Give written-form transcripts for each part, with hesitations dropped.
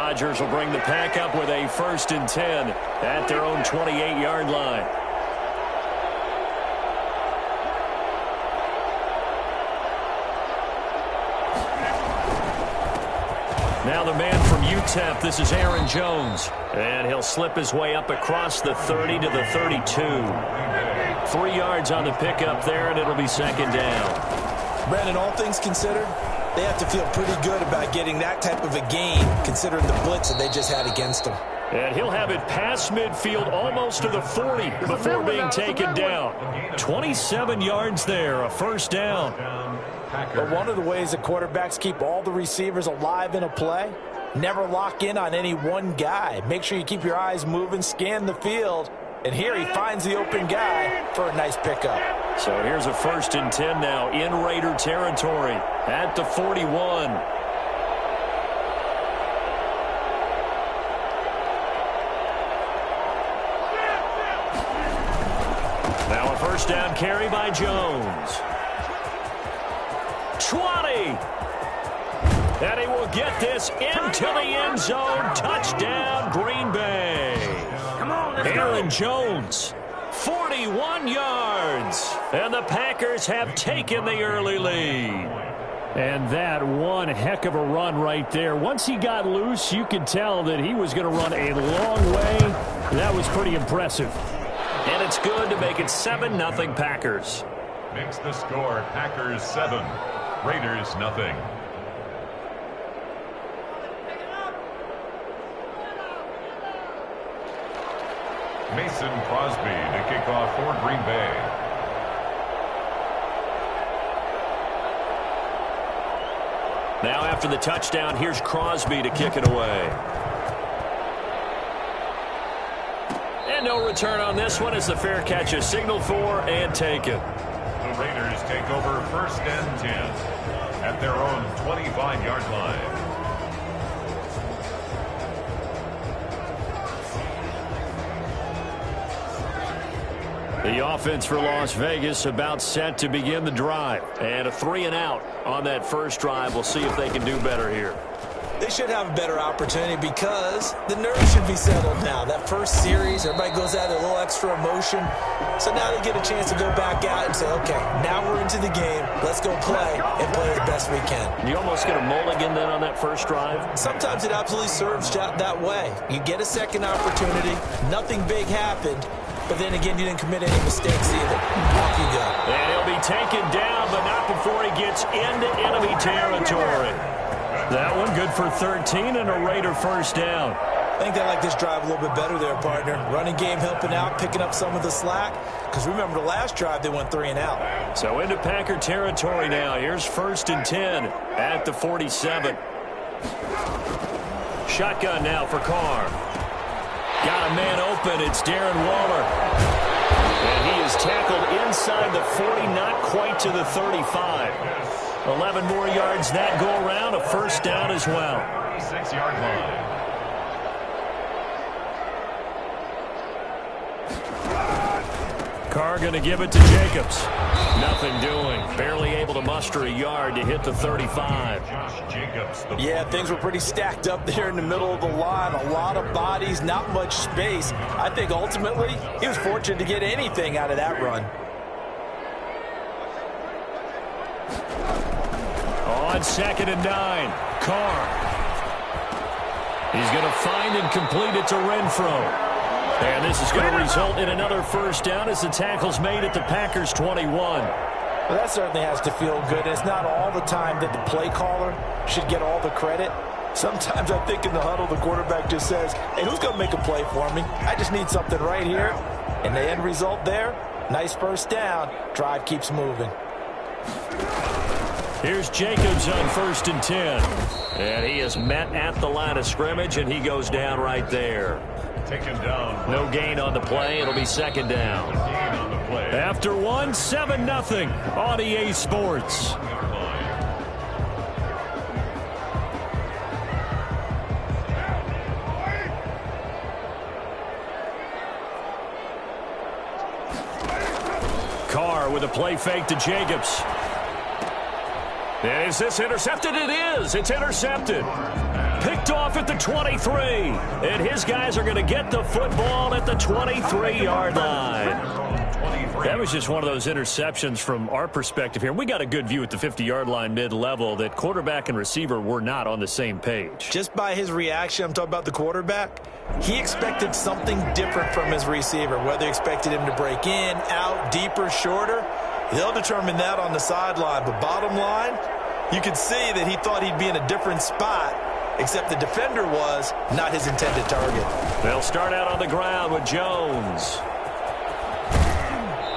Rodgers will bring the pack up with a 1st and 10 at their own 28-yard line. Now the man from UTEP, this is Aaron Jones. And he'll slip his way up across the 30 to the 32. 3 yards on the pickup there, and it'll be 2nd down. Brandon, all things considered, they have to feel pretty good about getting that type of a gain, considering the blitz that they just had against them. And he'll have it past midfield almost to the 40 before being taken down. 27 yards there, a 1st down. But one of the ways that quarterbacks keep all the receivers alive in a play, never lock in on any one guy. Make sure you keep your eyes moving, scan the field, and here he finds the open guy for a nice pickup. So here's a 1st and 10 now in Raider territory at the 41. Now a 1st down carry by Jones. 20. And he will get this into the end zone. Touchdown, Green Bay. Aaron Jones, 41 yards. And the Packers have taken the early lead. And that one heck of a run right there. Once he got loose, you could tell that he was going to run a long way. That was pretty impressive. And it's good to make it 7-0 Packers. Makes the score Packers 7, Raiders 0. Mason Crosby to kick off for Green Bay. Now after the touchdown, here's Crosby to kick it away. And no return on this one as the fair catch is signaled for and taken. The Raiders take over 1st and 10 at their own 25-yard line. The offense for Las Vegas about set to begin the drive. And a 3-and-out on that first drive. We'll see if they can do better here. They should have a better opportunity because the nerves should be settled now. That first series, everybody goes out with a little extra emotion. So now they get a chance to go back out and say, okay, now we're into the game. Let's go play and play as best we can. You almost get a mulligan then on that first drive? Sometimes it absolutely serves that way. You get a second opportunity. Nothing big happened. But then again, you didn't commit any mistakes either. Off you go. And he'll be taken down, but not before he gets into enemy territory. That one good for 13 and a Raider 1st down. I think they like this drive a little bit better there, partner. Running game helping out, picking up some of the slack. Because remember the last drive, they went 3-and-out. So into Packer territory now. Here's 1st and 10 at the 47. Shotgun now for Carr. Got a man open. It's Darren Waller. And he is tackled inside the 40, not quite to the 35. 11 more yards that go around. A 1st down as well. 36-yard line. Carr going to give it to Jacobs. Nothing doing. Barely able to muster a yard to hit the 35. Yeah, things were pretty stacked up there in the middle of the line. A lot of bodies, not much space. I think ultimately he was fortunate to get anything out of that run. On 2nd and 9, Carr. He's going to find and complete it to Renfro. And this is going to result in another 1st down as the tackle's made at the Packers' 21. Well, that certainly has to feel good. It's not all the time that the play caller should get all the credit. Sometimes I think in the huddle, the quarterback just says, hey, who's going to make a play for me? I just need something right here. And the end result there, nice 1st down. Drive keeps moving. Here's Jacobs on 1st and 10. And he is met at the line of scrimmage, and he goes down right there. Taken down. No gain on the play. It'll be 2nd down. After 7-0 on EA Sports. Carr with a play fake to Jacobs. And is this intercepted? It is. It's intercepted. Picked off at the 23. And his guys are going to get the football at the 23-yard line. That was just one of those interceptions from our perspective here. We got a good view at the 50-yard line mid-level that quarterback and receiver were not on the same page. Just by his reaction, I'm talking about the quarterback, he expected something different from his receiver, whether he expected him to break in, out, deeper, shorter. They'll determine that on the sideline. But bottom line, you could see that he thought he'd be in a different spot, except the defender was not his intended target. They'll start out on the ground with Jones.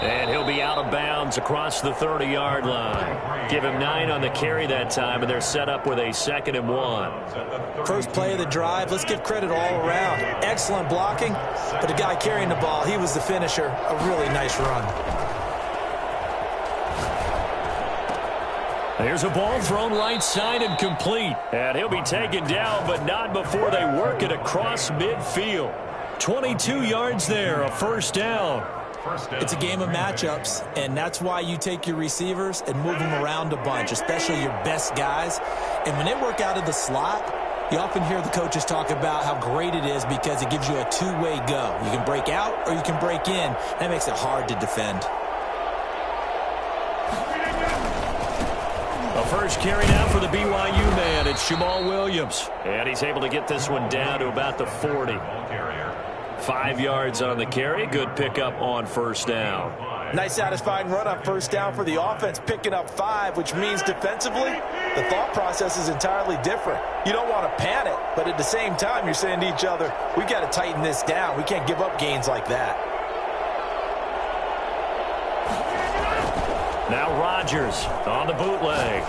And he'll be out of bounds across the 30-yard line. Give him 9 on the carry that time, and they're set up with a 2nd and 1. First play of the drive, let's give credit all around. Excellent blocking, but the guy carrying the ball, he was the finisher. A really nice run. There's a ball thrown right side and complete. And he'll be taken down, but not before they work it across midfield. 22 yards there, a first down. It's a game of matchups, and that's why you take your receivers and move them around a bunch, especially your best guys. And when they work out of the slot, you often hear the coaches talk about how great it is because it gives you a two-way go. You can break out or you can break in. That makes it hard to defend. A first carry now for the BYU man. It's Jamal Williams. And he's able to get this one down to about the 40. 5 yards on the carry. Good pickup on first down. Nice satisfying run on first down for the offense, picking up 5, which means defensively, the thought process is entirely different. You don't want to panic, but at the same time, you're saying to each other, we've got to tighten this down. We can't give up gains like that. Now Rodgers on the bootleg.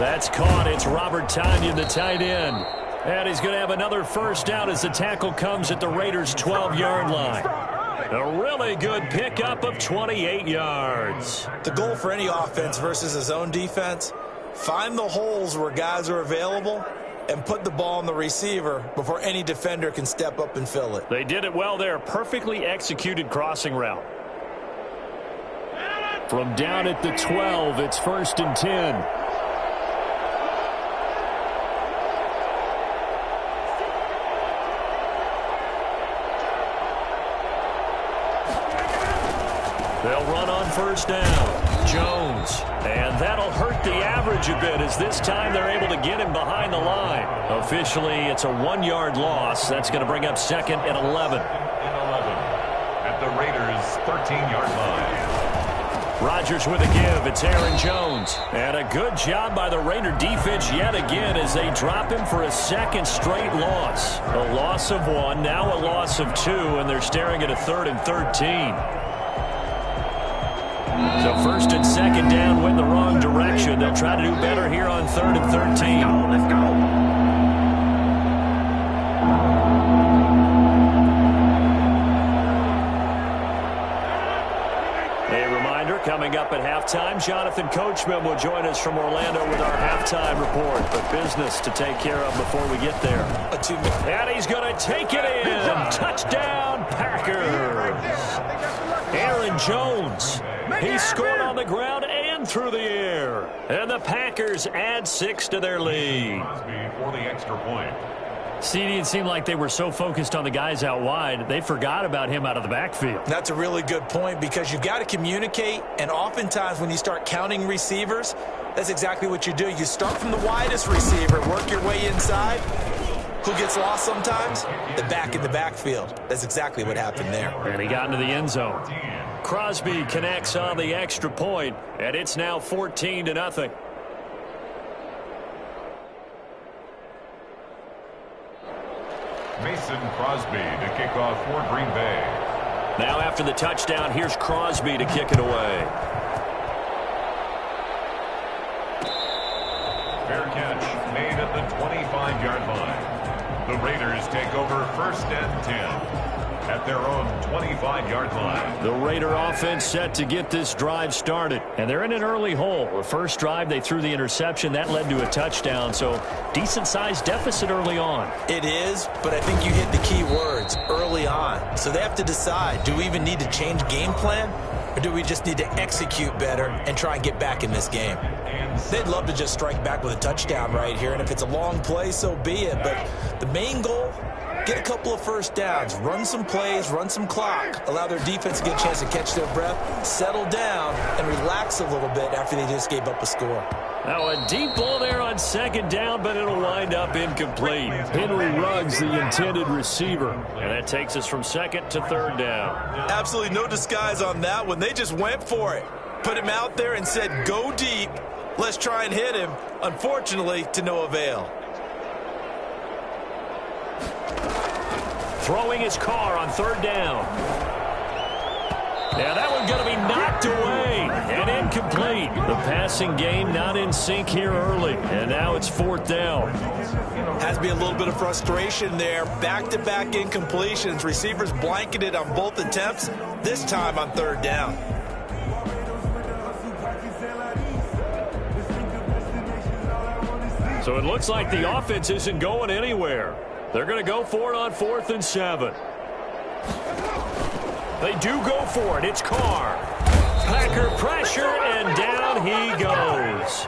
That's caught. It's Robert Tonyan, the tight end. And he's going to have another first down as the tackle comes at the Raiders' 12-yard line. A really good pickup of 28 yards. The goal for any offense versus a zone defense, find the holes where guys are available and put the ball on the receiver before any defender can step up and fill it. They did it well there. Perfectly executed crossing route. From down at the 12, it's 1st and 10. They'll run on first down. Jones. And that'll hurt the average a bit as this time they're able to get him behind the line. Officially, it's a 1-yard loss. That's going to bring up 2nd and 11. At the Raiders' 13-yard line. Rodgers with a give. It's Aaron Jones. And a good job by the Raider defense yet again as they drop him for a 2nd straight loss. A loss of 1, now a loss of 2, and they're staring at a 3rd and 13. So 1st and 2nd down went the wrong direction. They'll try to do better here on 3rd and 13. Let's go. A reminder, coming up at halftime, Jonathan Coachman will join us from Orlando with our halftime report. But business to take care of before we get there. And he's going to take it in. Touchdown, Packers. Aaron Jones. He scored on the ground and through the air. And the Packers add 6 to their lead. For the extra point. CD, it seemed like they were so focused on the guys out wide, they forgot about him out of the backfield. That's a really good point because you've got to communicate, and oftentimes when you start counting receivers, that's exactly what you do. You start from the widest receiver, work your way inside. Who gets lost sometimes? The back in the backfield. That's exactly what happened there. And he got into the end zone. Crosby connects on the extra point, and it's now 14-0. Mason Crosby to kick off for Green Bay. Now after the touchdown, here's Crosby to kick it away. Fair catch made at the 25-yard line. The Raiders take over 1st and 10 at their own 25-yard line. The Raider offense set to get this drive started. And they're in an early hole. The first drive, they threw the interception. That led to a touchdown. So decent-sized deficit early on. It is, but I think you hit the key words, early on. So they have to decide, do we even need to change game plan? Or do we just need to execute better and try and get back in this game? They'd love to just strike back with a touchdown right here, and if it's a long play, so be it. But the main goal, get a couple of first downs, run some plays, run some clock, allow their defense to get a chance to catch their breath, settle down, and relax a little bit after they just gave up a score. Now a deep ball there on second down, but it'll wind up incomplete. Henry Ruggs, the intended receiver. And that takes us from second to third down. Absolutely no disguise on that one. They just went for it. Put him out there and said, go deep. Let's try and hit him. Unfortunately, to no avail. Throwing his car on third down. Now that one's going to be knocked away and incomplete. The passing game not in sync here early, and now it's fourth down. Has to be a little bit of frustration there. Back-to-back incompletions. Receivers blanketed on both attempts, this time on third down. So it looks like the offense isn't going anywhere. They're going to go for it on 4th and 7. They do go for it. It's Carr. Packer pressure, and down he goes.